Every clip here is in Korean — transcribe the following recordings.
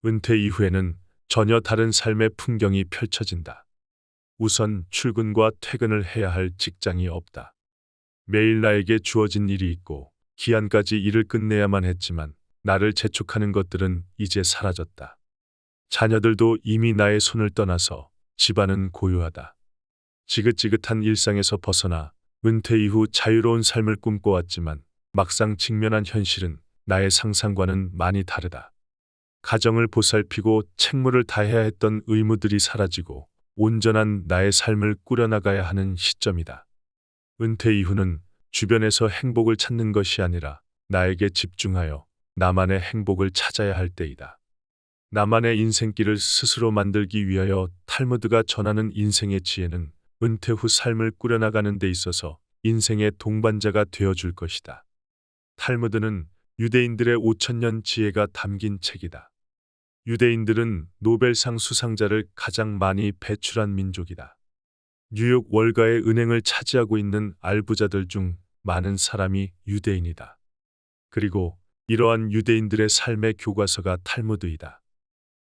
은퇴 이후에는 전혀 다른 삶의 풍경이 펼쳐진다. 우선 출근과 퇴근을 해야 할 직장이 없다. 매일 나에게 주어진 일이 있고 기한까지 일을 끝내야만 했지만 나를 재촉하는 것들은 이제 사라졌다. 자녀들도 이미 나의 손을 떠나서 집안은 고요하다. 지긋지긋한 일상에서 벗어나 은퇴 이후 자유로운 삶을 꿈꿔왔지만 막상 직면한 현실은 나의 상상과는 많이 다르다. 가정을 보살피고 책무를 다해야 했던 의무들이 사라지고 온전한 나의 삶을 꾸려나가야 하는 시점이다. 은퇴 이후는 주변에서 행복을 찾는 것이 아니라 나에게 집중하여 나만의 행복을 찾아야 할 때이다. 나만의 인생길을 스스로 만들기 위하여 탈무드가 전하는 인생의 지혜는 은퇴 후 삶을 꾸려나가는 데 있어서 인생의 동반자가 되어줄 것이다. 탈무드는 유대인들의 5천년 지혜가 담긴 책이다. 유대인들은 노벨상 수상자를 가장 많이 배출한 민족이다. 뉴욕 월가의 은행을 차지하고 있는 알부자들 중 많은 사람이 유대인이다. 그리고 이러한 유대인들의 삶의 교과서가 탈무드이다.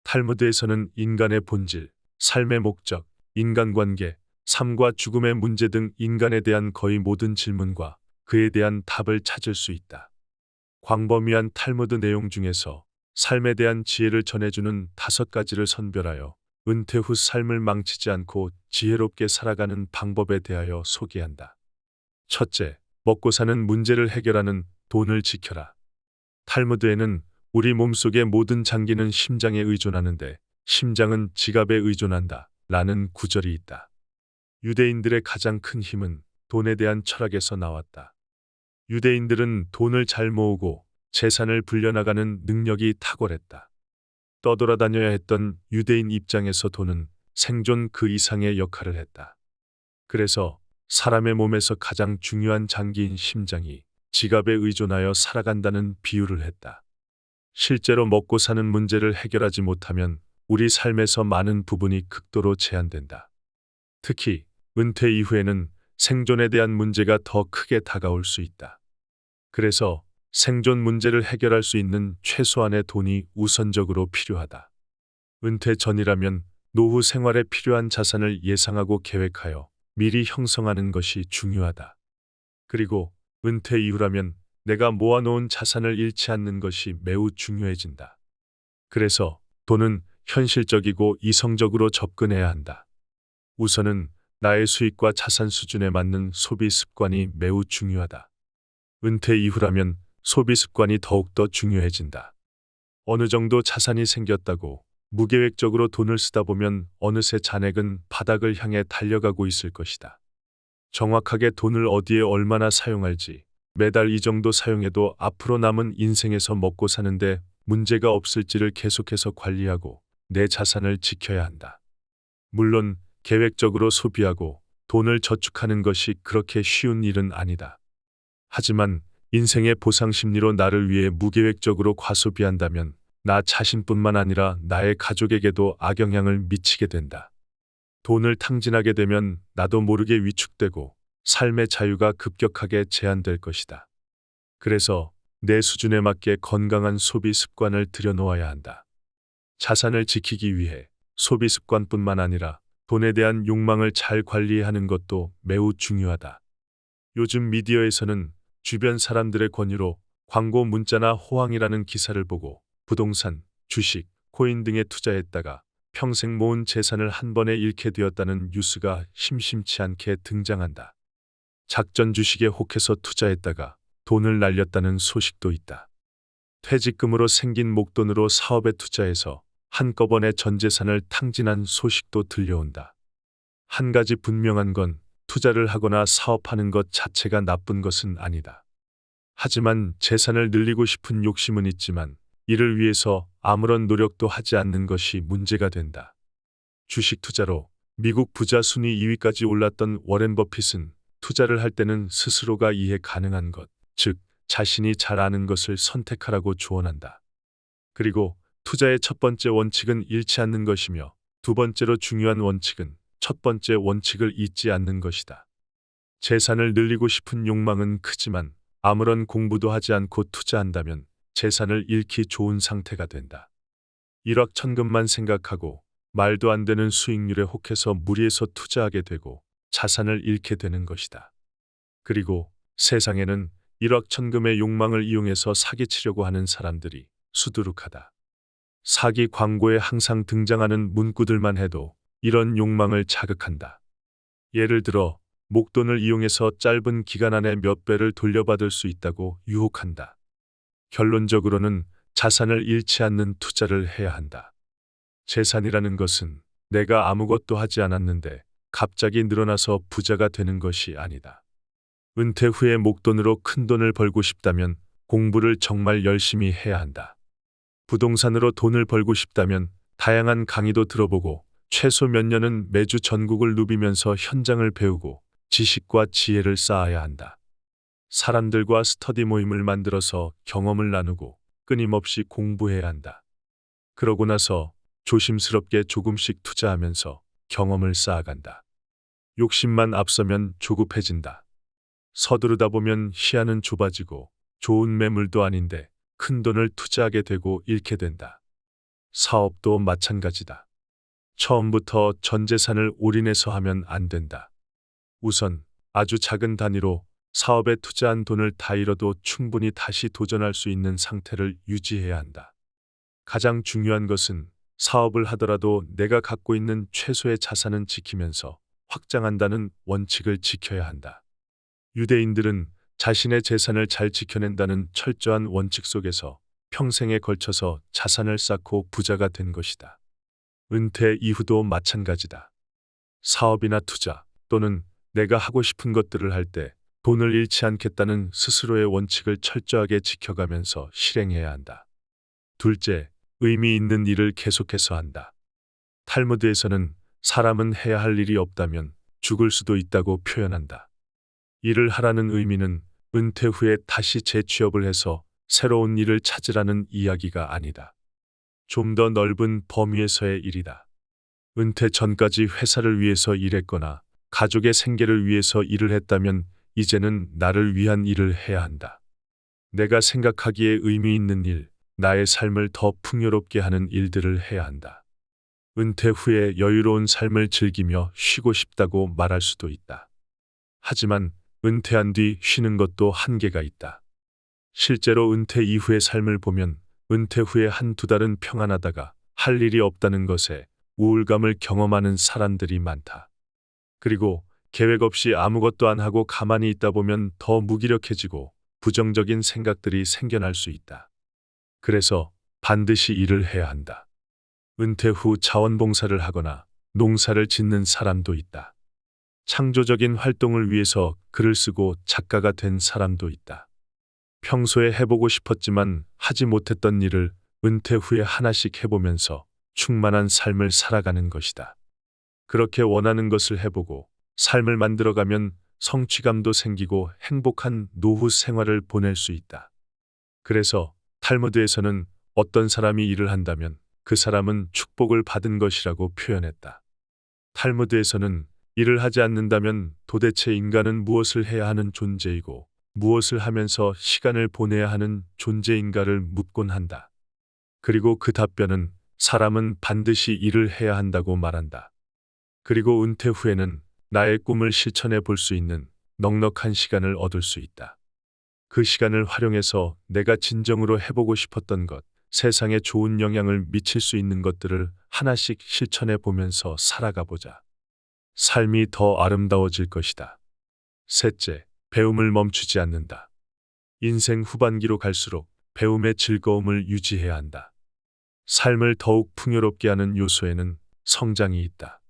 탈무드에서는 인간의 본질, 삶의 목적, 인간관계, 삶과 죽음의 문제 등 인간에 대한 거의 모든 질문과 그에 대한 답을 찾을 수 있다. 광범위한 탈무드 내용 중에서 삶에 대한 지혜를 전해주는 5가지를 선별하여 은퇴 후 삶을 망치지 않고 지혜롭게 살아가는 방법에 대하여 소개한다. 첫째, 먹고 사는 문제를 해결하는 돈을 지켜라. 탈무드에는 우리 몸속의 모든 장기는 심장에 의존하는데 심장은 지갑에 의존한다 라는 구절이 있다. 유대인들의 가장 큰 힘은 돈에 대한 철학에서 나왔다. 유대인들은 돈을 잘 모으고 재산을 불려나가는 능력이 탁월했다. 떠돌아다녀야 했던 유대인 입장에서 돈은 생존 그 이상의 역할을 했다. 그래서 사람의 몸에서 가장 중요한 장기인 심장이 지갑에 의존하여 살아간다는 비유를 했다. 실제로 먹고 사는 문제를 해결하지 못하면 우리 삶에서 많은 부분이 극도로 제한된다. 특히 은퇴 이후에는 생존에 대한 문제가 더 크게 다가올 수 있다. 그래서 생존 문제를 해결할 수 있는 최소한의 돈이 우선적으로 필요하다. 은퇴 전이라면 노후 생활에 필요한 자산을 예상하고 계획하여 미리 형성하는 것이 중요하다. 그리고 은퇴 이후라면 내가 모아놓은 자산을 잃지 않는 것이 매우 중요해진다. 그래서 돈은 현실적이고 이성적으로 접근해야 한다. 우선은 나의 수익과 자산 수준에 맞는 소비 습관이 매우 중요하다. 은퇴 이후라면 소비 습관이 더욱더 중요해진다. 어느 정도 자산이 생겼다고 무계획적으로 돈을 쓰다 보면 어느새 잔액은 바닥을 향해 달려가고 있을 것이다. 정확하게 돈을 어디에 얼마나 사용할지, 매달 이 정도 사용해도 앞으로 남은 인생에서 먹고 사는데 문제가 없을지를 계속해서 관리하고 내 자산을 지켜야 한다. 물론 계획적으로 소비하고 돈을 저축하는 것이 그렇게 쉬운 일은 아니다. 하지만 인생의 보상 심리로 나를 위해 무계획적으로 과소비한다면 나 자신뿐만 아니라 나의 가족에게도 악영향을 미치게 된다. 돈을 탕진하게 되면 나도 모르게 위축되고 삶의 자유가 급격하게 제한될 것이다. 그래서 내 수준에 맞게 건강한 소비 습관을 들여놓아야 한다. 자산을 지키기 위해 소비 습관뿐만 아니라 돈에 대한 욕망을 잘 관리하는 것도 매우 중요하다. 요즘 미디어에서는 주변 사람들의 권유로 광고 문자나 호황이라는 기사를 보고 부동산, 주식, 코인 등에 투자했다가 평생 모은 재산을 한 번에 잃게 되었다는 뉴스가 심심치 않게 등장한다. 작전 주식에 혹해서 투자했다가 돈을 날렸다는 소식도 있다. 퇴직금으로 생긴 목돈으로 사업에 투자해서 한꺼번에 전 재산을 탕진한 소식도 들려온다. 한 가지 분명한 건 투자를 하거나 사업하는 것 자체가 나쁜 것은 아니다. 하지만 재산을 늘리고 싶은 욕심은 있지만 이를 위해서 아무런 노력도 하지 않는 것이 문제가 된다. 주식 투자로 미국 부자 순위 2위까지 올랐던 워렌 버핏은 투자를 할 때는 스스로가 이해 가능한 것, 즉 자신이 잘 아는 것을 선택하라고 조언한다. 그리고 투자의 첫 번째 원칙은 잃지 않는 것이며 두 번째로 중요한 원칙은 첫 번째 원칙을 잊지 않는 것이다. 재산을 늘리고 싶은 욕망은 크지만 아무런 공부도 하지 않고 투자한다면 재산을 잃기 좋은 상태가 된다. 일확천금만 생각하고 말도 안 되는 수익률에 혹해서 무리해서 투자하게 되고 자산을 잃게 되는 것이다. 그리고 세상에는 일확천금의 욕망을 이용해서 사기치려고 하는 사람들이 수두룩하다. 사기 광고에 항상 등장하는 문구들만 해도 이런 욕망을 자극한다. 예를 들어 목돈을 이용해서 짧은 기간 안에 몇 배를 돌려받을 수 있다고 유혹한다. 결론적으로는 자산을 잃지 않는 투자를 해야 한다. 재산이라는 것은 내가 아무것도 하지 않았는데 갑자기 늘어나서 부자가 되는 것이 아니다. 은퇴 후에 목돈으로 큰 돈을 벌고 싶다면 공부를 정말 열심히 해야 한다. 부동산으로 돈을 벌고 싶다면 다양한 강의도 들어보고 최소 몇 년은 매주 전국을 누비면서 현장을 배우고 지식과 지혜를 쌓아야 한다. 사람들과 스터디 모임을 만들어서 경험을 나누고 끊임없이 공부해야 한다. 그러고 나서 조심스럽게 조금씩 투자하면서 경험을 쌓아간다. 욕심만 앞서면 조급해진다. 서두르다 보면 시야는 좁아지고 좋은 매물도 아닌데 큰 돈을 투자하게 되고 잃게 된다. 사업도 마찬가지다. 처음부터 전 재산을 올인해서 하면 안 된다. 우선 아주 작은 단위로 사업에 투자한 돈을 다 잃어도 충분히 다시 도전할 수 있는 상태를 유지해야 한다. 가장 중요한 것은 사업을 하더라도 내가 갖고 있는 최소의 자산은 지키면서 확장한다는 원칙을 지켜야 한다. 유대인들은 자신의 재산을 잘 지켜낸다는 철저한 원칙 속에서 평생에 걸쳐서 자산을 쌓고 부자가 된 것이다. 은퇴 이후도 마찬가지다. 사업이나 투자 또는 내가 하고 싶은 것들을 할 때 돈을 잃지 않겠다는 스스로의 원칙을 철저하게 지켜가면서 실행해야 한다. 둘째, 의미 있는 일을 계속해서 한다. 탈무드에서는 사람은 해야 할 일이 없다면 죽을 수도 있다고 표현한다. 일을 하라는 의미는 은퇴 후에 다시 재취업을 해서 새로운 일을 찾으라는 이야기가 아니다. 좀 더 넓은 범위에서의 일이다. 은퇴 전까지 회사를 위해서 일했거나 가족의 생계를 위해서 일을 했다면 이제는 나를 위한 일을 해야 한다. 내가 생각하기에 의미 있는 일, 나의 삶을 더 풍요롭게 하는 일들을 해야 한다. 은퇴 후에 여유로운 삶을 즐기며 쉬고 싶다고 말할 수도 있다. 하지만 은퇴한 뒤 쉬는 것도 한계가 있다. 실제로 은퇴 이후의 삶을 보면 은퇴 후에 한두 달은 평안하다가 할 일이 없다는 것에 우울감을 경험하는 사람들이 많다. 그리고 계획 없이 아무것도 안 하고 가만히 있다 보면 더 무기력해지고 부정적인 생각들이 생겨날 수 있다. 그래서 반드시 일을 해야 한다. 은퇴 후 자원봉사를 하거나 농사를 짓는 사람도 있다. 창조적인 활동을 위해서 글을 쓰고 작가가 된 사람도 있다. 평소에 해보고 싶었지만 하지 못했던 일을 은퇴 후에 하나씩 해보면서 충만한 삶을 살아가는 것이다. 그렇게 원하는 것을 해보고 삶을 만들어가면 성취감도 생기고 행복한 노후 생활을 보낼 수 있다. 그래서 탈무드에서는 어떤 사람이 일을 한다면 그 사람은 축복을 받은 것이라고 표현했다. 탈무드에서는 일을 하지 않는다면 도대체 인간은 무엇을 해야 하는 존재이고 무엇을 하면서 시간을 보내야 하는 존재인가를 묻곤 한다. 그리고 그 답변은 사람은 반드시 일을 해야 한다고 말한다. 그리고 은퇴 후에는 나의 꿈을 실천해 볼 수 있는 넉넉한 시간을 얻을 수 있다. 그 시간을 활용해서 내가 진정으로 해보고 싶었던 것, 세상에 좋은 영향을 미칠 수 있는 것들을 하나씩 실천해 보면서 살아가 보자. 삶이 더 아름다워질 것이다. 셋째, 배움을 멈추지 않는다. 인생 후반기로 갈수록 배움의 즐거움을 유지해야 한다. 삶을 더욱 풍요롭게 하는 요소에는 성장이 있다.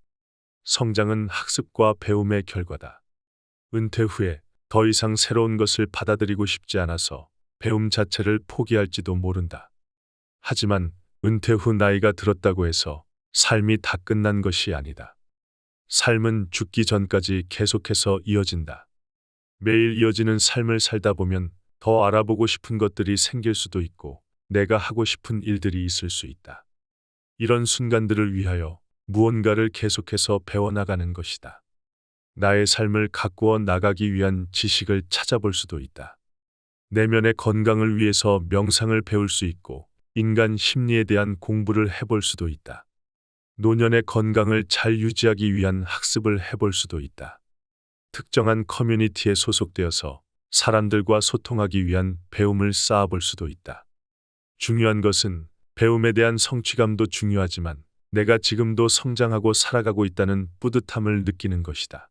성장은 학습과 배움의 결과다. 은퇴 후에 더 이상 새로운 것을 받아들이고 싶지 않아서 배움 자체를 포기할지도 모른다. 하지만 은퇴 후 나이가 들었다고 해서 삶이 다 끝난 것이 아니다. 삶은 죽기 전까지 계속해서 이어진다. 매일 이어지는 삶을 살다 보면 더 알아보고 싶은 것들이 생길 수도 있고 내가 하고 싶은 일들이 있을 수 있다. 이런 순간들을 위하여 무언가를 계속해서 배워나가는 것이다. 나의 삶을 가꾸어 나가기 위한 지식을 찾아볼 수도 있다. 내면의 건강을 위해서 명상을 배울 수 있고 인간 심리에 대한 공부를 해볼 수도 있다. 노년의 건강을 잘 유지하기 위한 학습을 해볼 수도 있다. 특정한 커뮤니티에 소속되어서 사람들과 소통하기 위한 배움을 쌓아볼 수도 있다. 중요한 것은 배움에 대한 성취감도 중요하지만 내가 지금도 성장하고 살아가고 있다는 뿌듯함을 느끼는 것이다.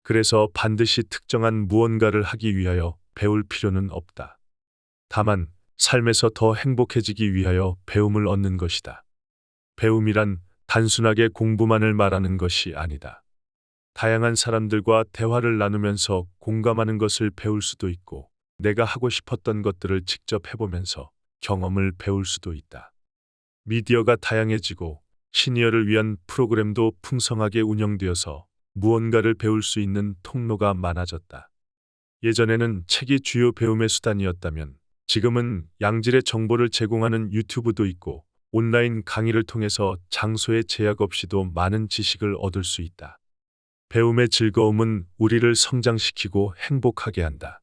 그래서 반드시 특정한 무언가를 하기 위하여 배울 필요는 없다. 다만 삶에서 더 행복해지기 위하여 배움을 얻는 것이다. 배움이란 단순하게 공부만을 말하는 것이 아니다. 다양한 사람들과 대화를 나누면서 공감하는 것을 배울 수도 있고, 내가 하고 싶었던 것들을 직접 해보면서 경험을 배울 수도 있다. 미디어가 다양해지고 시니어를 위한 프로그램도 풍성하게 운영되어서 무언가를 배울 수 있는 통로가 많아졌다. 예전에는 책이 주요 배움의 수단이었다면 지금은 양질의 정보를 제공하는 유튜브도 있고 온라인 강의를 통해서 장소의 제약 없이도 많은 지식을 얻을 수 있다. 배움의 즐거움은 우리를 성장시키고 행복하게 한다.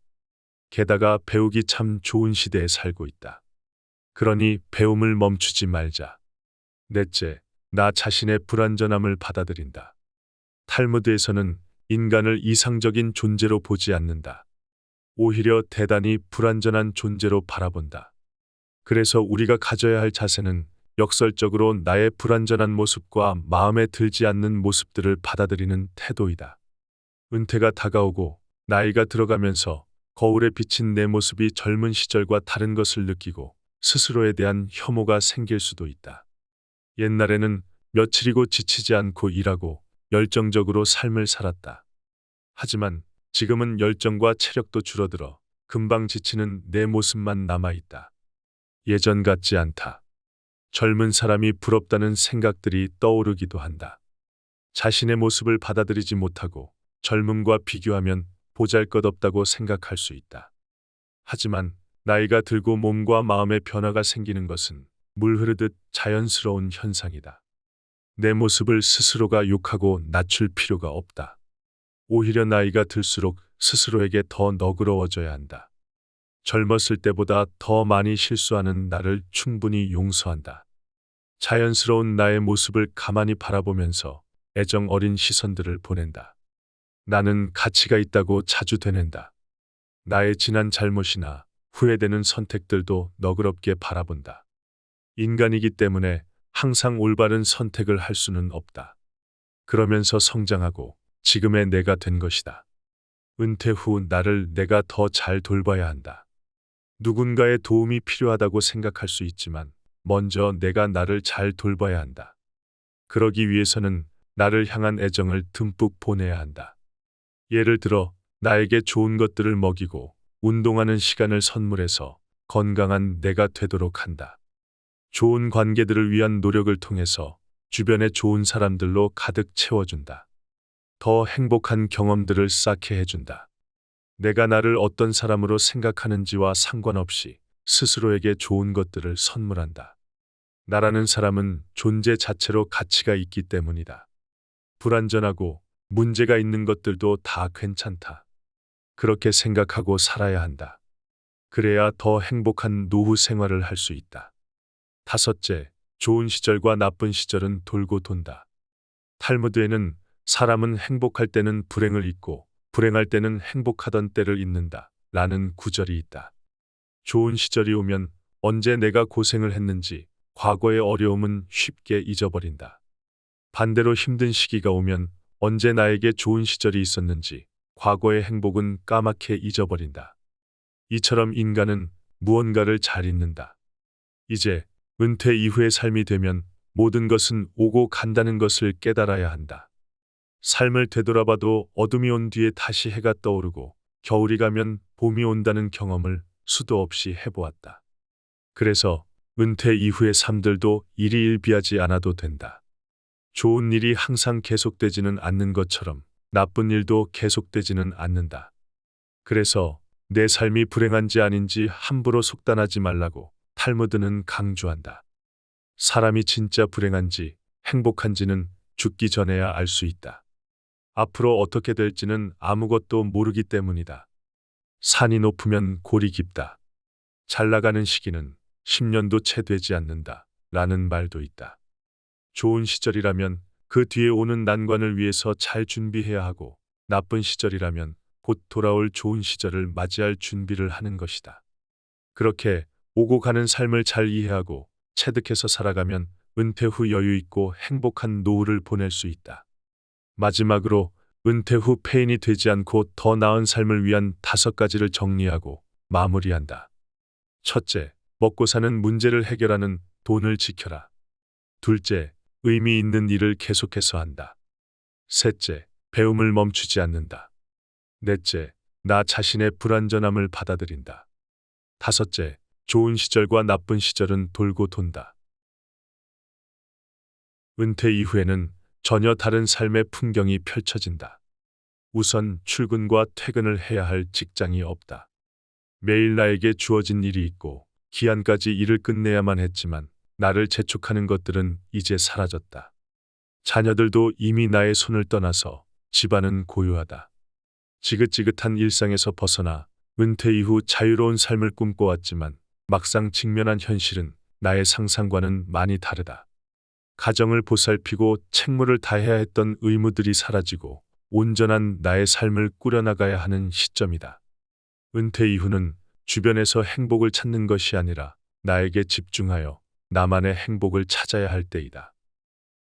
게다가 배우기 참 좋은 시대에 살고 있다. 그러니 배움을 멈추지 말자. 넷째, 나 자신의 불완전함을 받아들인다. 탈무드에서는 인간을 이상적인 존재로 보지 않는다. 오히려 대단히 불완전한 존재로 바라본다. 그래서 우리가 가져야 할 자세는 역설적으로 나의 불완전한 모습과 마음에 들지 않는 모습들을 받아들이는 태도이다. 은퇴가 다가오고 나이가 들어가면서 거울에 비친 내 모습이 젊은 시절과 다른 것을 느끼고 스스로에 대한 혐오가 생길 수도 있다. 옛날에는 며칠이고 지치지 않고 일하고 열정적으로 삶을 살았다. 하지만 지금은 열정과 체력도 줄어들어 금방 지치는 내 모습만 남아있다. 예전 같지 않다. 젊은 사람이 부럽다는 생각들이 떠오르기도 한다. 자신의 모습을 받아들이지 못하고 젊음과 비교하면 보잘것없다고 생각할 수 있다. 하지만 나이가 들고 몸과 마음의 변화가 생기는 것은 물 흐르듯 자연스러운 현상이다. 내 모습을 스스로가 욕하고 낮출 필요가 없다. 오히려 나이가 들수록 스스로에게 더 너그러워져야 한다. 젊었을 때보다 더 많이 실수하는 나를 충분히 용서한다. 자연스러운 나의 모습을 가만히 바라보면서 애정 어린 시선들을 보낸다. 나는 가치가 있다고 자주 되낸다. 나의 지난 잘못이나 후회되는 선택들도 너그럽게 바라본다. 인간이기 때문에 항상 올바른 선택을 할 수는 없다. 그러면서 성장하고 지금의 내가 된 것이다. 은퇴 후 나를 내가 더 잘 돌봐야 한다. 누군가의 도움이 필요하다고 생각할 수 있지만 먼저 내가 나를 잘 돌봐야 한다. 그러기 위해서는 나를 향한 애정을 듬뿍 보내야 한다. 예를 들어 나에게 좋은 것들을 먹이고 운동하는 시간을 선물해서 건강한 내가 되도록 한다. 좋은 관계들을 위한 노력을 통해서 주변의 좋은 사람들로 가득 채워준다. 더 행복한 경험들을 쌓게 해준다. 내가 나를 어떤 사람으로 생각하는지와 상관없이 스스로에게 좋은 것들을 선물한다. 나라는 사람은 존재 자체로 가치가 있기 때문이다. 불완전하고 문제가 있는 것들도 다 괜찮다. 그렇게 생각하고 살아야 한다. 그래야 더 행복한 노후 생활을 할 수 있다. 다섯째, 좋은 시절과 나쁜 시절은 돌고 돈다. 탈무드에는 사람은 행복할 때는 불행을 잊고 불행할 때는 행복하던 때를 잊는다 라는 구절이 있다. 좋은 시절이 오면 언제 내가 고생을 했는지 과거의 어려움은 쉽게 잊어버린다. 반대로 힘든 시기가 오면 언제 나에게 좋은 시절이 있었는지 과거의 행복은 까맣게 잊어버린다. 이처럼 인간은 무언가를 잘 잊는다. 이제 은퇴 이후의 삶이 되면 모든 것은 오고 간다는 것을 깨달아야 한다. 삶을 되돌아봐도 어둠이 온 뒤에 다시 해가 떠오르고 겨울이 가면 봄이 온다는 경험을 수도 없이 해보았다. 그래서 은퇴 이후의 삶들도 일희일비하지 않아도 된다. 좋은 일이 항상 계속되지는 않는 것처럼 나쁜 일도 계속되지는 않는다. 그래서 내 삶이 불행한지 아닌지 함부로 속단하지 말라고 탈무드는 강조한다. 사람이 진짜 불행한지 행복한지는 죽기 전에야 알 수 있다. 앞으로 어떻게 될지는 아무것도 모르기 때문이다. 산이 높으면 골이 깊다. 잘 나가는 시기는 10년도 채 되지 않는다. 라는 말도 있다. 좋은 시절이라면 그 뒤에 오는 난관을 위해서 잘 준비해야 하고 나쁜 시절이라면 곧 돌아올 좋은 시절을 맞이할 준비를 하는 것이다. 그렇게 오고 가는 삶을 잘 이해하고 체득해서 살아가면 은퇴 후 여유 있고 행복한 노후를 보낼 수 있다. 마지막으로 은퇴 후 폐인이 되지 않고 더 나은 삶을 위한 5가지를 정리하고 마무리한다. 첫째, 먹고 사는 문제를 해결하는 돈을 지켜라. 둘째, 의미 있는 일을 계속해서 한다. 셋째, 배움을 멈추지 않는다. 넷째, 나 자신의 불완전함을 받아들인다. 다섯째, 좋은 시절과 나쁜 시절은 돌고 돈다. 은퇴 이후에는 전혀 다른 삶의 풍경이 펼쳐진다. 우선 출근과 퇴근을 해야 할 직장이 없다. 매일 나에게 주어진 일이 있고 기한까지 일을 끝내야만 했지만 나를 재촉하는 것들은 이제 사라졌다. 자녀들도 이미 나의 손을 떠나서 집안은 고요하다. 지긋지긋한 일상에서 벗어나 은퇴 이후 자유로운 삶을 꿈꿔왔지만 막상 직면한 현실은 나의 상상과는 많이 다르다. 가정을 보살피고 책무를 다해야 했던 의무들이 사라지고 온전한 나의 삶을 꾸려나가야 하는 시점이다. 은퇴 이후는 주변에서 행복을 찾는 것이 아니라 나에게 집중하여 나만의 행복을 찾아야 할 때이다.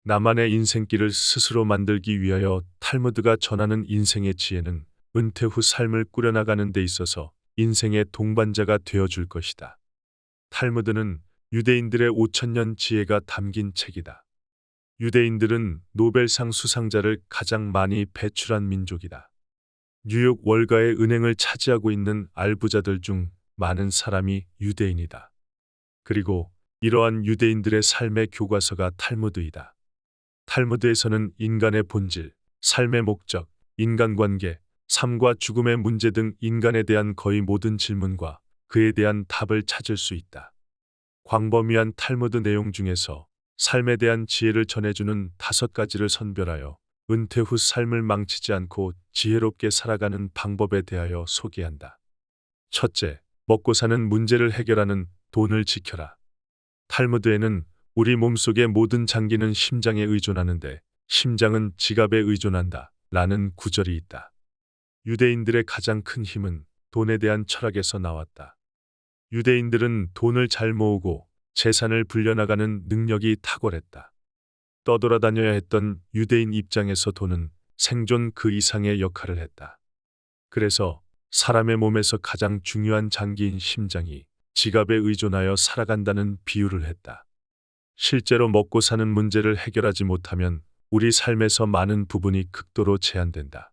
나만의 인생길을 스스로 만들기 위하여 탈무드가 전하는 인생의 지혜는 은퇴 후 삶을 꾸려나가는 데 있어서 인생의 동반자가 되어줄 것이다. 탈무드는 유대인들의 5000년 지혜가 담긴 책이다. 유대인들은 노벨상 수상자를 가장 많이 배출한 민족이다. 뉴욕 월가의 은행을 차지하고 있는 알부자들 중 많은 사람이 유대인이다. 그리고 이러한 유대인들의 삶의 교과서가 탈무드이다. 탈무드에서는 인간의 본질, 삶의 목적, 인간관계, 삶과 죽음의 문제 등 인간에 대한 거의 모든 질문과 그에 대한 답을 찾을 수 있다. 광범위한 탈무드 내용 중에서 삶에 대한 지혜를 전해주는 5가지를 선별하여 은퇴 후 삶을 망치지 않고 지혜롭게 살아가는 방법에 대하여 소개한다. 첫째, 먹고 사는 문제를 해결하는 돈을 지켜라. 탈무드에는 우리 몸속의 모든 장기는 심장에 의존하는데 심장은 지갑에 의존한다 라는 구절이 있다. 유대인들의 가장 큰 힘은 돈에 대한 철학에서 나왔다. 유대인들은 돈을 잘 모으고 재산을 불려나가는 능력이 탁월했다. 떠돌아다녀야 했던 유대인 입장에서 돈은 생존 그 이상의 역할을 했다. 그래서 사람의 몸에서 가장 중요한 장기인 심장이 지갑에 의존하여 살아간다는 비유를 했다. 실제로 먹고 사는 문제를 해결하지 못하면 우리 삶에서 많은 부분이 극도로 제한된다.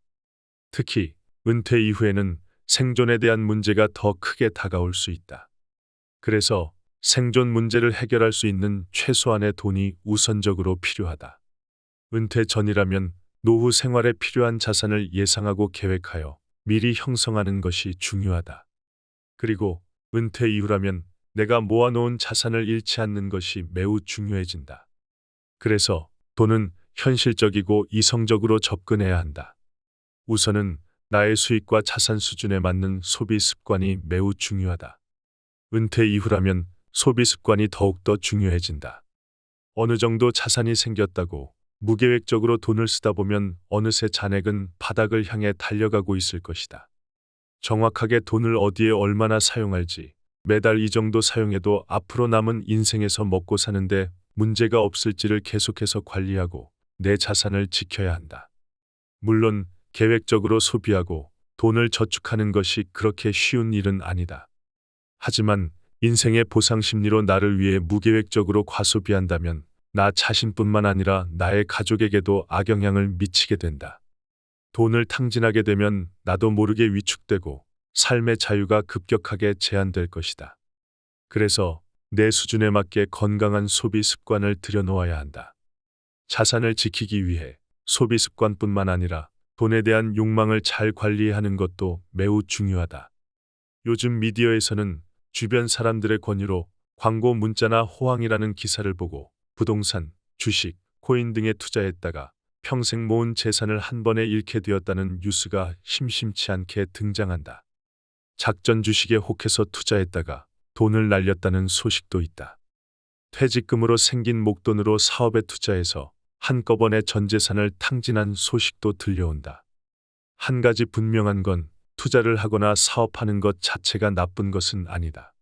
특히 은퇴 이후에는 생존에 대한 문제가 더 크게 다가올 수 있다. 그래서 생존 문제를 해결할 수 있는 최소한의 돈이 우선적으로 필요하다. 은퇴 전이라면 노후 생활에 필요한 자산을 예상하고 계획하여 미리 형성하는 것이 중요하다. 그리고 은퇴 이후라면 내가 모아놓은 자산을 잃지 않는 것이 매우 중요해진다. 그래서 돈은 현실적이고 이성적으로 접근해야 한다. 우선은 나의 수익과 자산 수준에 맞는 소비 습관이 매우 중요하다. 은퇴 이후라면 소비 습관이 더욱더 중요해진다. 어느 정도 자산이 생겼다고 무계획적으로 돈을 쓰다 보면 어느새 잔액은 바닥을 향해 달려가고 있을 것이다. 정확하게 돈을 어디에 얼마나 사용할지, 매달 이 정도 사용해도 앞으로 남은 인생에서 먹고 사는데 문제가 없을지를 계속해서 관리하고 내 자산을 지켜야 한다. 물론 계획적으로 소비하고 돈을 저축하는 것이 그렇게 쉬운 일은 아니다. 하지만 인생의 보상 심리로 나를 위해 무계획적으로 과소비한다면 나 자신뿐만 아니라 나의 가족에게도 악영향을 미치게 된다. 돈을 탕진하게 되면 나도 모르게 위축되고 삶의 자유가 급격하게 제한될 것이다. 그래서 내 수준에 맞게 건강한 소비 습관을 들여놓아야 한다. 자산을 지키기 위해 소비 습관뿐만 아니라 돈에 대한 욕망을 잘 관리하는 것도 매우 중요하다. 요즘 미디어에서는 주변 사람들의 권유로 광고 문자나 호황이라는 기사를 보고 부동산, 주식, 코인 등에 투자했다가 평생 모은 재산을 한 번에 잃게 되었다는 뉴스가 심심치 않게 등장한다. 작전 주식에 혹해서 투자했다가 돈을 날렸다는 소식도 있다. 퇴직금으로 생긴 목돈으로 사업에 투자해서 한꺼번에 전 재산을 탕진한 소식도 들려온다. 한 가지 분명한 건 투자를 하거나 사업하는 것 자체가 나쁜 것은 아니다.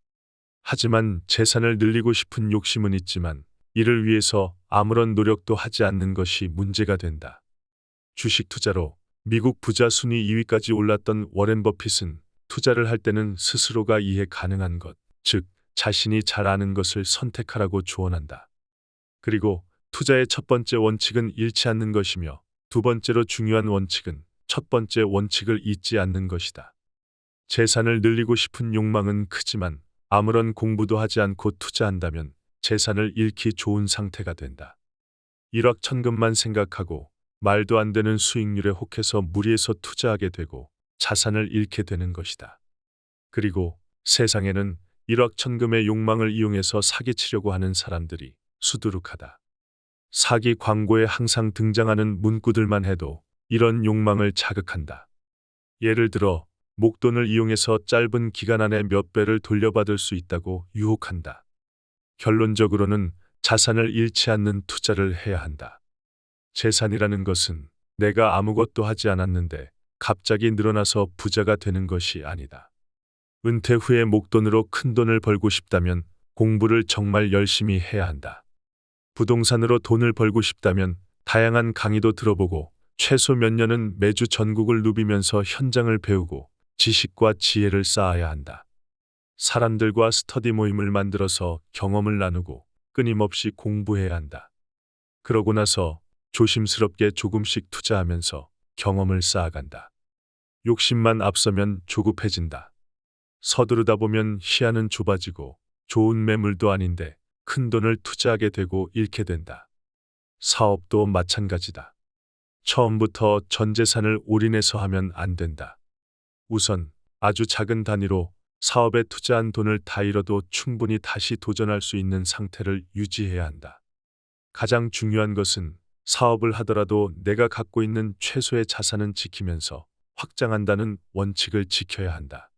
하지만 재산을 늘리고 싶은 욕심은 있지만 이를 위해서 아무런 노력도 하지 않는 것이 문제가 된다. 주식 투자로 미국 부자 순위 2위까지 올랐던 워렌 버핏은 투자를 할 때는 스스로가 이해 가능한 것, 즉 자신이 잘 아는 것을 선택하라고 조언한다. 그리고 투자의 첫 번째 원칙은 잃지 않는 것이며 두 번째로 중요한 원칙은 첫 번째 원칙을 잊지 않는 것이다. 재산을 늘리고 싶은 욕망은 크지만 아무런 공부도 하지 않고 투자한다면 재산을 잃기 좋은 상태가 된다. 일확천금만 생각하고 말도 안 되는 수익률에 혹해서 무리해서 투자하게 되고 자산을 잃게 되는 것이다. 그리고 세상에는 일확천금의 욕망을 이용해서 사기치려고 하는 사람들이 수두룩하다. 사기 광고에 항상 등장하는 문구들만 해도 이런 욕망을 자극한다. 예를 들어 목돈을 이용해서 짧은 기간 안에 몇 배를 돌려받을 수 있다고 유혹한다. 결론적으로는 자산을 잃지 않는 투자를 해야 한다. 재산이라는 것은 내가 아무것도 하지 않았는데 갑자기 늘어나서 부자가 되는 것이 아니다. 은퇴 후에 목돈으로 큰 돈을 벌고 싶다면 공부를 정말 열심히 해야 한다. 부동산으로 돈을 벌고 싶다면 다양한 강의도 들어보고 최소 몇 년은 매주 전국을 누비면서 현장을 배우고 지식과 지혜를 쌓아야 한다. 사람들과 스터디 모임을 만들어서 경험을 나누고 끊임없이 공부해야 한다. 그러고 나서 조심스럽게 조금씩 투자하면서 경험을 쌓아간다. 욕심만 앞서면 조급해진다. 서두르다 보면 시야는 좁아지고 좋은 매물도 아닌데 큰 돈을 투자하게 되고 잃게 된다. 사업도 마찬가지다. 처음부터 전 재산을 올인해서 하면 안 된다. 우선 아주 작은 단위로 사업에 투자한 돈을 다 잃어도 충분히 다시 도전할 수 있는 상태를 유지해야 한다. 가장 중요한 것은 사업을 하더라도 내가 갖고 있는 최소의 자산은 지키면서 확장한다는 원칙을 지켜야 한다.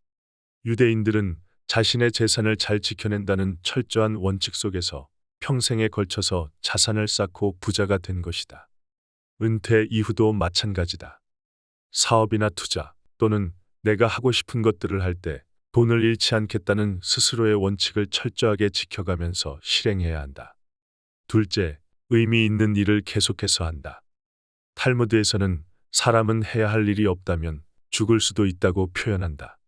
유대인들은 자신의 재산을 잘 지켜낸다는 철저한 원칙 속에서 평생에 걸쳐서 자산을 쌓고 부자가 된 것이다. 은퇴 이후도 마찬가지다. 사업이나 투자 또는 내가 하고 싶은 것들을 할 때 돈을 잃지 않겠다는 스스로의 원칙을 철저하게 지켜가면서 실행해야 한다. 둘째, 의미 있는 일을 계속해서 한다. 탈무드에서는 사람은 해야 할 일이 없다면 죽을 수도 있다고 표현한다.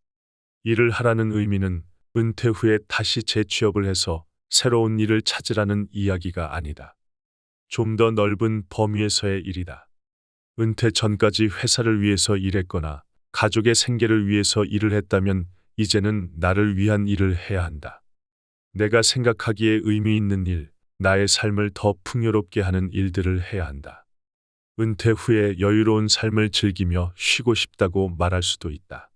일을 하라는 의미는 은퇴 후에 다시 재취업을 해서 새로운 일을 찾으라는 이야기가 아니다. 좀 더 넓은 범위에서의 일이다. 은퇴 전까지 회사를 위해서 일했거나 가족의 생계를 위해서 일을 했다면 이제는 나를 위한 일을 해야 한다. 내가 생각하기에 의미 있는 일, 나의 삶을 더 풍요롭게 하는 일들을 해야 한다. 은퇴 후에 여유로운 삶을 즐기며 쉬고 싶다고 말할 수도 있다.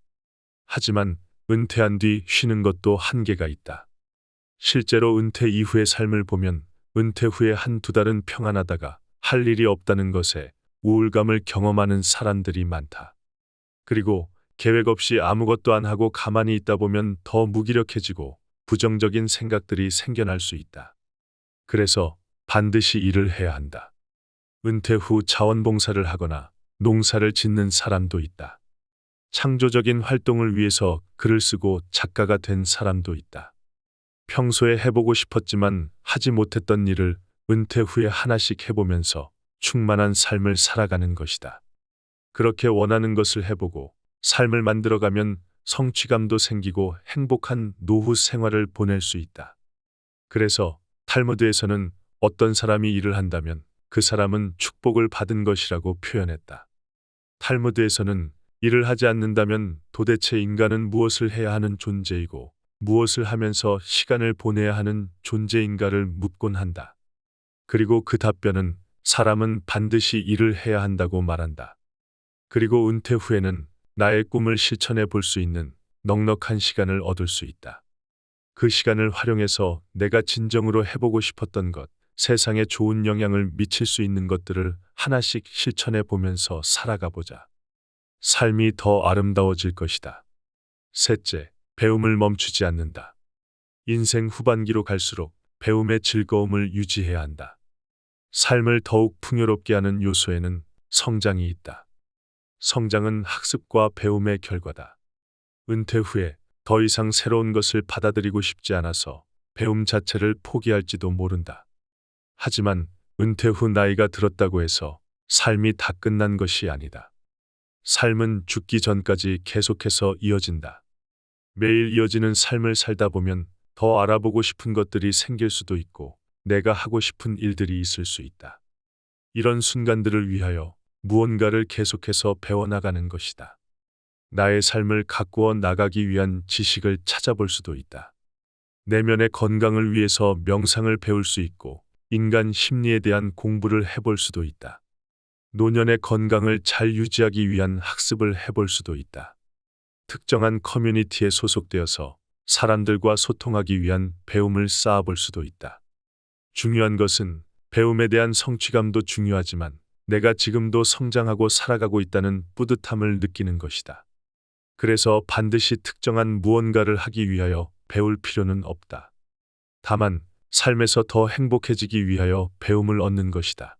하지만 은퇴한 뒤 쉬는 것도 한계가 있다. 실제로 은퇴 이후의 삶을 보면 은퇴 후에 한두 달은 평안하다가 할 일이 없다는 것에 우울감을 경험하는 사람들이 많다. 그리고 계획 없이 아무것도 안 하고 가만히 있다 보면 더 무기력해지고 부정적인 생각들이 생겨날 수 있다. 그래서 반드시 일을 해야 한다. 은퇴 후 자원봉사를 하거나 농사를 짓는 사람도 있다. 창조적인 활동을 위해서 글을 쓰고 작가가 된 사람도 있다. 평소에 해보고 싶었지만 하지 못했던 일을 은퇴 후에 하나씩 해보면서 충만한 삶을 살아가는 것이다. 그렇게 원하는 것을 해보고 삶을 만들어가면 성취감도 생기고 행복한 노후 생활을 보낼 수 있다. 그래서 탈무드에서는 어떤 사람이 일을 한다면 그 사람은 축복을 받은 것이라고 표현했다. 탈무드에서는 일을 하지 않는다면 도대체 인간은 무엇을 해야 하는 존재이고 무엇을 하면서 시간을 보내야 하는 존재인가를 묻곤 한다. 그리고 그 답변은 사람은 반드시 일을 해야 한다고 말한다. 그리고 은퇴 후에는 나의 꿈을 실천해 볼 수 있는 넉넉한 시간을 얻을 수 있다. 그 시간을 활용해서 내가 진정으로 해보고 싶었던 것, 세상에 좋은 영향을 미칠 수 있는 것들을 하나씩 실천해 보면서 살아가 보자. 삶이 더 아름다워질 것이다. 셋째, 배움을 멈추지 않는다. 인생 후반기로 갈수록 배움의 즐거움을 유지해야 한다. 삶을 더욱 풍요롭게 하는 요소에는 성장이 있다. 성장은 학습과 배움의 결과다. 은퇴 후에 더 이상 새로운 것을 받아들이고 싶지 않아서 배움 자체를 포기할지도 모른다. 하지만 은퇴 후 나이가 들었다고 해서 삶이 다 끝난 것이 아니다. 삶은 죽기 전까지 계속해서 이어진다. 매일 이어지는 삶을 살다 보면 더 알아보고 싶은 것들이 생길 수도 있고 내가 하고 싶은 일들이 있을 수 있다. 이런 순간들을 위하여 무언가를 계속해서 배워나가는 것이다. 나의 삶을 가꾸어 나가기 위한 지식을 찾아볼 수도 있다. 내면의 건강을 위해서 명상을 배울 수 있고 인간 심리에 대한 공부를 해볼 수도 있다. 노년의 건강을 잘 유지하기 위한 학습을 해볼 수도 있다. 특정한 커뮤니티에 소속되어서 사람들과 소통하기 위한 배움을 쌓아볼 수도 있다. 중요한 것은 배움에 대한 성취감도 중요하지만 내가 지금도 성장하고 살아가고 있다는 뿌듯함을 느끼는 것이다. 그래서 반드시 특정한 무언가를 하기 위하여 배울 필요는 없다. 다만 삶에서 더 행복해지기 위하여 배움을 얻는 것이다.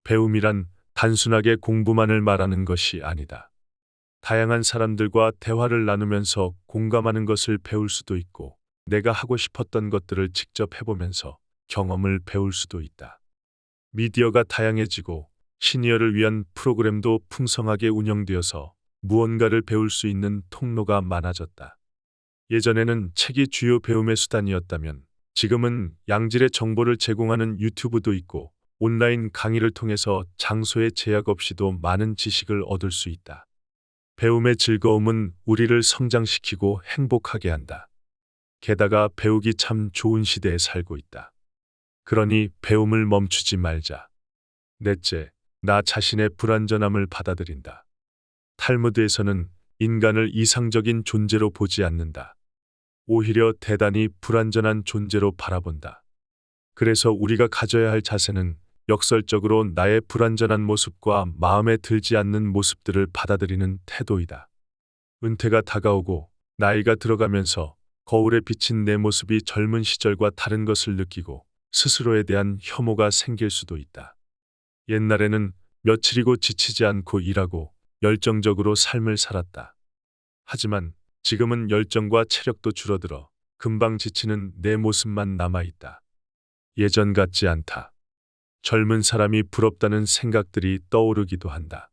배움이란 단순하게 공부만을 말하는 것이 아니다. 다양한 사람들과 대화를 나누면서 공감하는 것을 배울 수도 있고 내가 하고 싶었던 것들을 직접 해보면서 경험을 배울 수도 있다. 미디어가 다양해지고 시니어를 위한 프로그램도 풍성하게 운영되어서 무언가를 배울 수 있는 통로가 많아졌다. 예전에는 책이 주요 배움의 수단이었다면 지금은 양질의 정보를 제공하는 유튜브도 있고 온라인 강의를 통해서 장소의 제약 없이도 많은 지식을 얻을 수 있다. 배움의 즐거움은 우리를 성장시키고 행복하게 한다. 게다가 배우기 참 좋은 시대에 살고 있다. 그러니 배움을 멈추지 말자. 넷째, 나 자신의 불완전함을 받아들인다. 탈무드에서는 인간을 이상적인 존재로 보지 않는다. 오히려 대단히 불완전한 존재로 바라본다. 그래서 우리가 가져야 할 자세는 역설적으로 나의 불완전한 모습과 마음에 들지 않는 모습들을 받아들이는 태도이다. 은퇴가 다가오고 나이가 들어가면서 거울에 비친 내 모습이 젊은 시절과 다른 것을 느끼고 스스로에 대한 혐오가 생길 수도 있다. 옛날에는 며칠이고 지치지 않고 일하고 열정적으로 삶을 살았다. 하지만 지금은 열정과 체력도 줄어들어 금방 지치는 내 모습만 남아있다. 예전 같지 않다. 젊은 사람이 부럽다는 생각들이 떠오르기도 한다.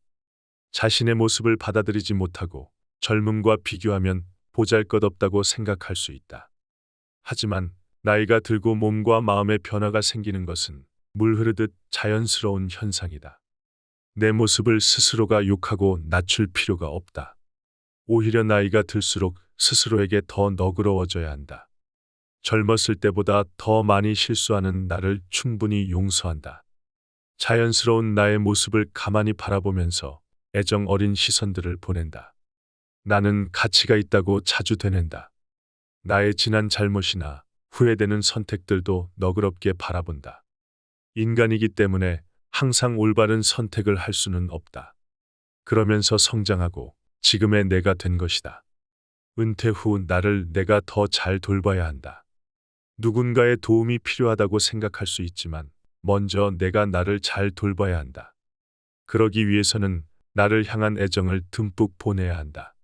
자신의 모습을 받아들이지 못하고 젊음과 비교하면 보잘것없다고 생각할 수 있다. 하지만 나이가 들고 몸과 마음의 변화가 생기는 것은 물 흐르듯 자연스러운 현상이다. 내 모습을 스스로가 욕하고 낮출 필요가 없다. 오히려 나이가 들수록 스스로에게 더 너그러워져야 한다. 젊었을 때보다 더 많이 실수하는 나를 충분히 용서한다. 자연스러운 나의 모습을 가만히 바라보면서 애정 어린 시선들을 보낸다. 나는 가치가 있다고 자주 되낸다. 나의 지난 잘못이나 후회되는 선택들도 너그럽게 바라본다. 인간이기 때문에 항상 올바른 선택을 할 수는 없다. 그러면서 성장하고 지금의 내가 된 것이다. 은퇴 후 나를 내가 더 잘 돌봐야 한다. 누군가의 도움이 필요하다고 생각할 수 있지만 먼저 내가 나를 잘 돌봐야 한다. 그러기 위해서는 나를 향한 애정을 듬뿍 보내야 한다.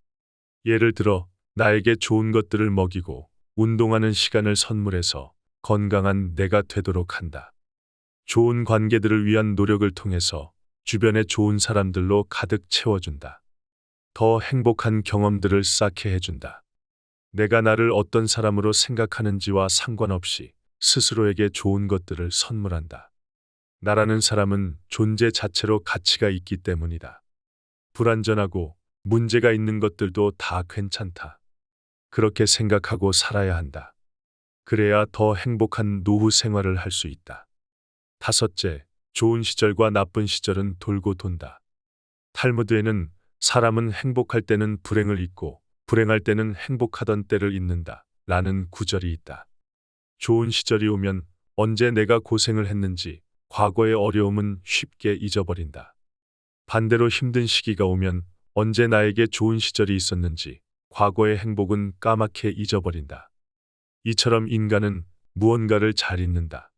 예를 들어 나에게 좋은 것들을 먹이고 운동하는 시간을 선물해서 건강한 내가 되도록 한다. 좋은 관계들을 위한 노력을 통해서 주변의 좋은 사람들로 가득 채워준다. 더 행복한 경험들을 쌓게 해준다. 내가 나를 어떤 사람으로 생각하는지와 상관없이 스스로에게 좋은 것들을 선물한다. 나라는 사람은 존재 자체로 가치가 있기 때문이다. 불완전하고 문제가 있는 것들도 다 괜찮다. 그렇게 생각하고 살아야 한다. 그래야 더 행복한 노후 생활을 할 수 있다. 다섯째, 좋은 시절과 나쁜 시절은 돌고 돈다. 탈무드에는 사람은 행복할 때는 불행을 잊고 불행할 때는 행복하던 때를 잊는다 라는 구절이 있다. 좋은 시절이 오면 언제 내가 고생을 했는지 과거의 어려움은 쉽게 잊어버린다. 반대로 힘든 시기가 오면 언제 나에게 좋은 시절이 있었는지 과거의 행복은 까맣게 잊어버린다. 이처럼 인간은 무언가를 잘 잊는다.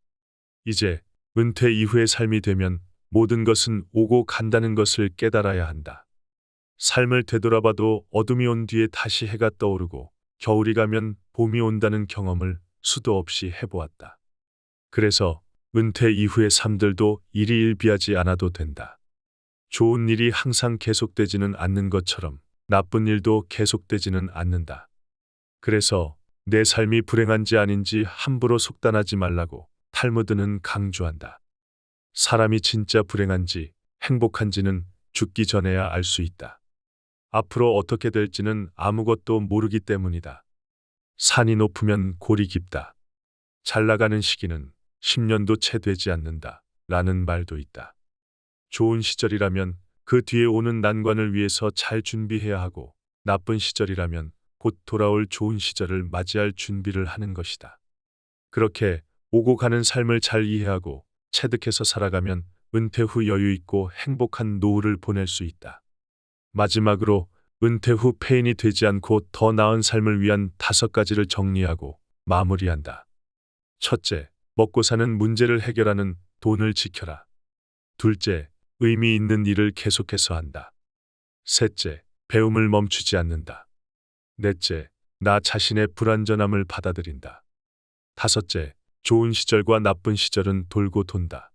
이제 은퇴 이후의 삶이 되면 모든 것은 오고 간다는 것을 깨달아야 한다. 삶을 되돌아봐도 어둠이 온 뒤에 다시 해가 떠오르고 겨울이 가면 봄이 온다는 경험을 수도 없이 해보았다. 그래서 은퇴 이후의 삶들도 일희일비하지 않아도 된다. 좋은 일이 항상 계속되지는 않는 것처럼 나쁜 일도 계속되지는 않는다. 그래서 내 삶이 불행한지 아닌지 함부로 속단하지 말라고 탈무드는 강조한다. 사람이 진짜 불행한지 행복한지는 죽기 전에야 알 수 있다. 앞으로 어떻게 될지는 아무것도 모르기 때문이다. 산이 높으면 골이 깊다. 잘 나가는 시기는 10년도 채 되지 않는다. 라는 말도 있다. 좋은 시절이라면 그 뒤에 오는 난관을 위해서 잘 준비해야 하고 나쁜 시절이라면 곧 돌아올 좋은 시절을 맞이할 준비를 하는 것이다. 그렇게 오고 가는 삶을 잘 이해하고 체득해서 살아가면 은퇴 후 여유 있고 행복한 노후를 보낼 수 있다. 마지막으로 은퇴 후 폐인이 되지 않고 더 나은 삶을 위한 5가지를 정리하고 마무리한다. 첫째, 먹고 사는 문제를 해결하는 돈을 지켜라. 둘째, 의미 있는 일을 계속해서 한다. 셋째, 배움을 멈추지 않는다. 넷째, 나 자신의 불완전함을 받아들인다. 다섯째, 좋은 시절과 나쁜 시절은 돌고 돈다.